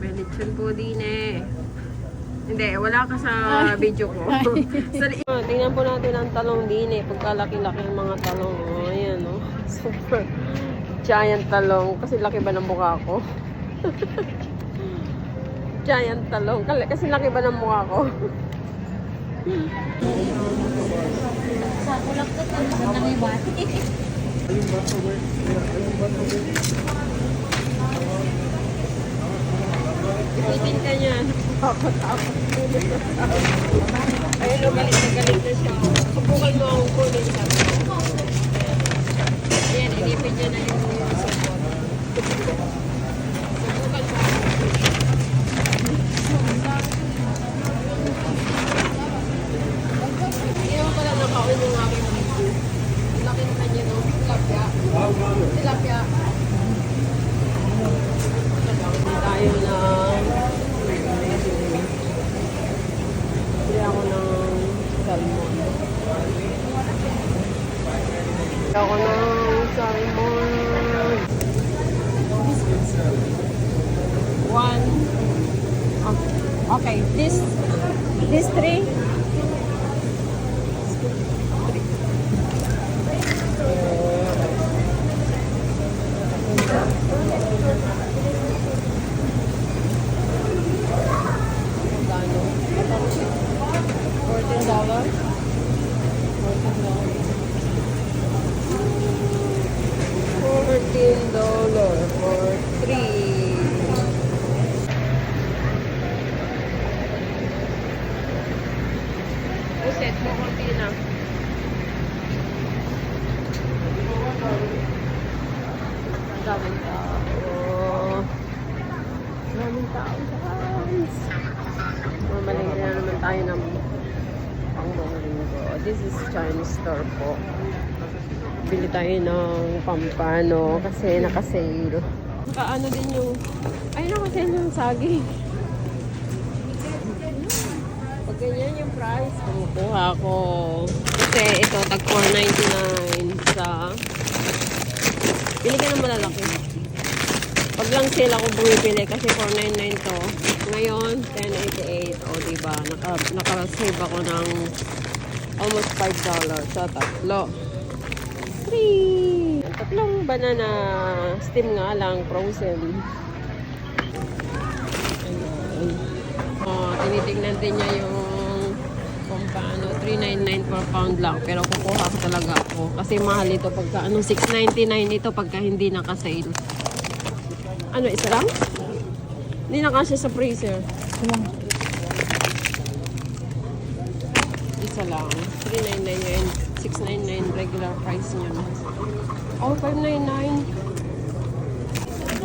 May lechon po din eh. Hindi, wala ka sa video ko. Tingnan po natin ang talong din eh. Pagkalaki-laki ang mga talong. Oh, ayan oh. Super giant talong. Kasi laki ba ng mukha ko? Giant talong. Kasi laki ba ng mukha ko? Sa kulak ko ito, nakalibat. Ipitin ka niyan. Takot-takot. Ayun o, galit na siya. Subukan mo akong kunin siya. Ayan, inipin niya na yung support. Subukan mo akong kunin. Hindi naman pala nakaon yung aking video. Ang laki na kanya no? Tilapia. Tilapia. Tayo na bili ako ng salmon. Bili ako ng salmon. One. Okay, this three. $14 for 3. Set mo konti na. Daming tao. Daming tao guys. Mamalingin na naman tayo ng pang-linggo. This is Chinese store po. Bili tayo ng pampano kasi naka-sale. Naka-ano din yung... Ay, naka-sale yung saging. Pag ganyan yung price, kumukuha ko. Kasi ito, tag $4.99 sa... Pili ka ng malalaki. Pag lang sale ako bumibili kasi $4.99 to. Ngayon, $10.88. O, diba? Naka-save ako ng almost $5 sa tatlo. 3. Tatlong banana steam nga lang, frozen. Ayan. Oh, tinitignan din niya yung kung paano, $3.99 per pound lang. Pero kukuha ko talaga ako. Kasi mahal ito pagka, $6.99 ito pagka hindi naka-sale. Ano, isa lang? Hindi nakasya sa freezer. Isa lang. $3.99 ngayon. $6.99 regular price niya. Oh, $5.99.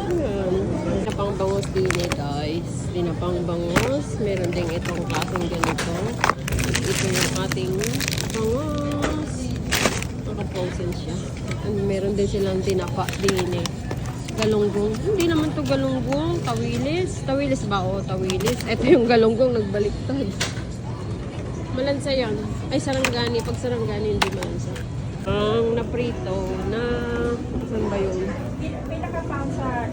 Ayan. Dinapang bangos din eh, guys. Dinapang bangos. Meron din itong klaseng ganito. Ito yung ating bangos. Naka-frozen siya. And meron din silang dinapa din eh. Galunggong. Hindi naman to galunggong. Tawilis. Tawilis ba? O, tawilis. Ito yung galunggong nagbaliktad. Malansa yan. Ay, saranggani. Pag saranggani, hindi malansa. Ang naprito na... Saan ba yun? May nakapound sa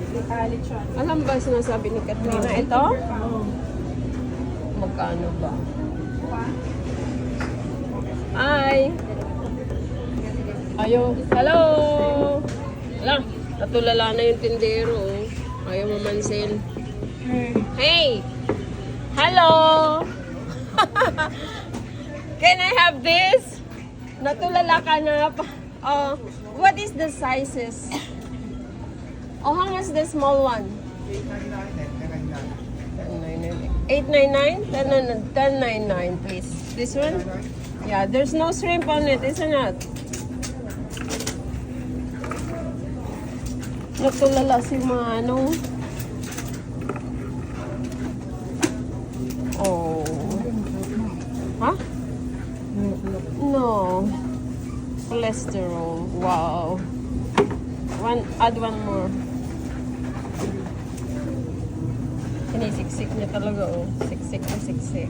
lechon. Alam ba sinasabi ni Katrina? Ito? Magkano ba? Hi! Ayo. Hello! Wala. Natulala na yung tindero. Ayaw mamansin. Hey! Hello! Can I have this? Natulala ka na. What is the sizes? Oh, how much the small one? $8.99? $10.99, please. This one? Yeah, there's no shrimp on it, isn't it? Natulala si Mano. Oh. Huh? No. Cholesterol. Wow. Add one more. Sinisiksik niya talaga, oh. Siksik na siksik.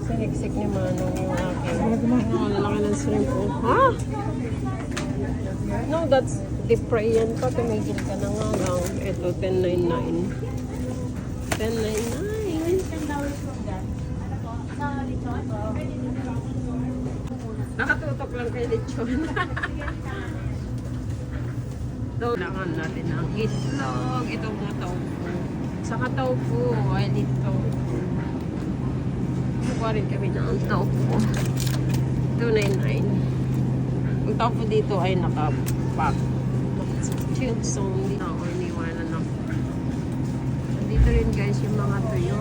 Siniksik ni Manong yung akin. Ang lalaki ng shrimp, oh. Ha? No, that's deep fry yan pa. Tumigil ka na nga lang. Ito, 10.99. 10.99. $10 from that. Ano po? Sa resort? Nakatutok lang kay Lechon. Kailangan natin ang itlog. Itong mga tofu. Saka tofu. I need tofu. Nakuha rin kami na ang tofu. 2.99. Ang tofu dito ay nakapack. Chilled so hindi na ako iniwanan ako. Dito rin guys yung mga tuyo.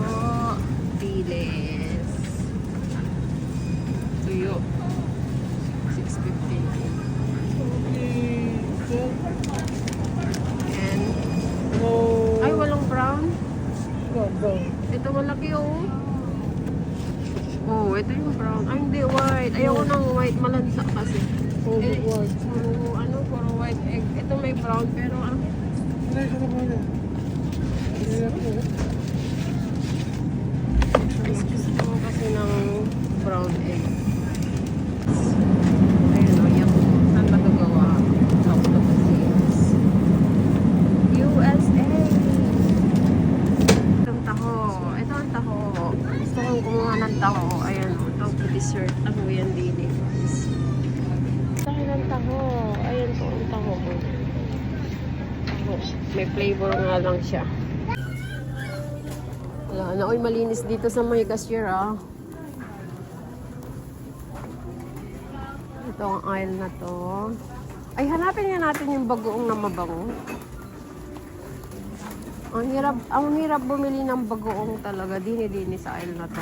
Diles. Tuyo. 6.50. And ay walang brown. Ito malaki oh. Oh, ito yung brown. Ay hindi white. Ayoko ng white, malansa kasi. Puro white egg. Ito may brown pero gusto ko kasi ng brown egg. Ayun o, yung saan ba ito gawa? South of the Seas. USA! Itong taho. Ito ang taho. Gusto kong kumuha ng taho. Ayan o, tofu dessert. Taho yan din eh. Taho ng taho. Ayan po ang taho. Taho. May flavor nga lang siya. Wala na. Uy, malinis dito sa may cashier ah. Ito ang aisle na to. Ay, hanapin nga natin yung bagoong na mabango. Ang hirap bumili ng bagoong talaga. Dini-dini sa aisle na to.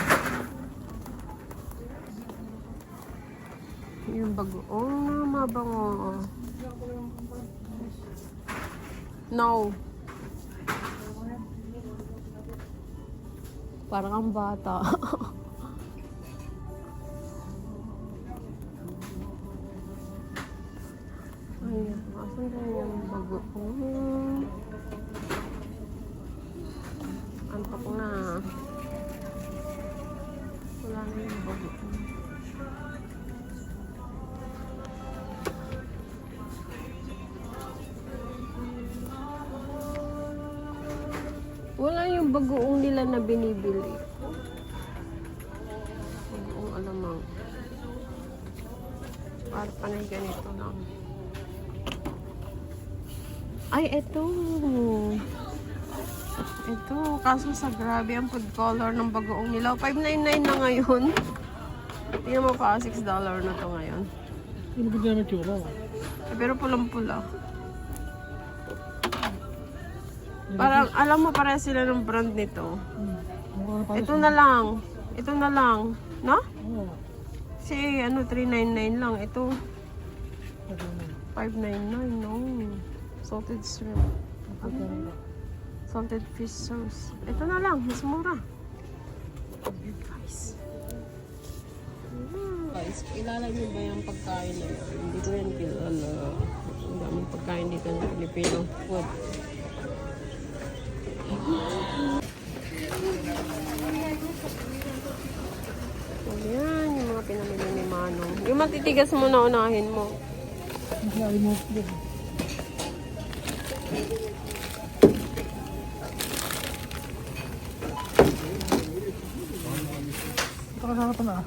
Yung bagoong na mabango. No. Parang ang bata. Ayan, asan na yung bagoong? Antok na. Wala na yung bagoong. Wala yung bagoong nila na binibili. Bagoong alamang. Para panay ganito lang. Ay, eto. Ito, kaso sa grabe ang food color ng bagoong nila. 5.99 na ngayon. Tingnan mo pa, $6 na to ngayon. Ano ba dyan ang tsura? Pero pulang-pula. Parang, alam mo, pare sila ng brand nito. Ito na lang. Ito na lang. No? Oo. Kasi, ano, 3.99 lang. Ito, 5.99, no? Salted shrimp. Salted fish sauce. Ito na lang, mas mura. Guys. Guys, kilala niyo ba yung pagkain na yan? Hindi ko yan kilala. Ang daming pagkain dito ng Filipino food. Ayan, yung mga pinamili ni Manong. Yung matitigas mo na unahin mo. Masari mo ito. Ito kasama pa na.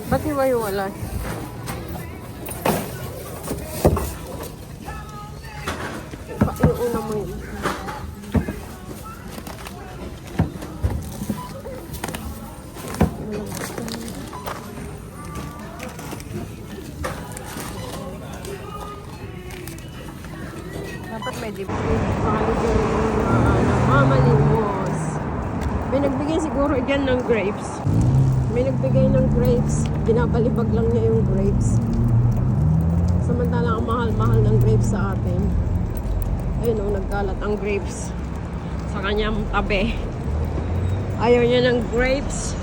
Ba't hiwa-hiwalay? Yung una mo yun. Dapat may dip. Mamalimos. May nagbigay siguro dyan ng grapes. May nagbigay ng grapes. Binapalibag lang niya yung grapes. Samantalang ang mahal-mahal ng grapes sa atin. Ayun o, nagkalat ang grapes sa kanyang tabi. Ayaw niya ng grapes.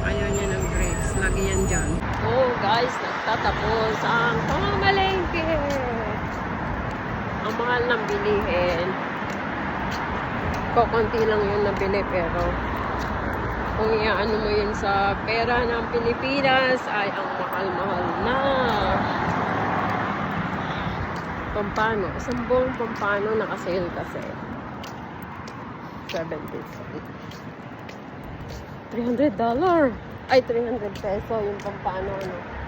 Ayaw niya ng grapes. Lagi yan dyan. guys, nagtatapos ang pamamalengke. Ang mahal ng bilihin. Konti lang yun nabili pero kung iaano mo yun sa pera ng Pilipinas ay ang mahal-mahal na. Pampano. Isang buong pampano nakasale kasi. $70. $300. Ay, 300 peso yung pampano. Ano.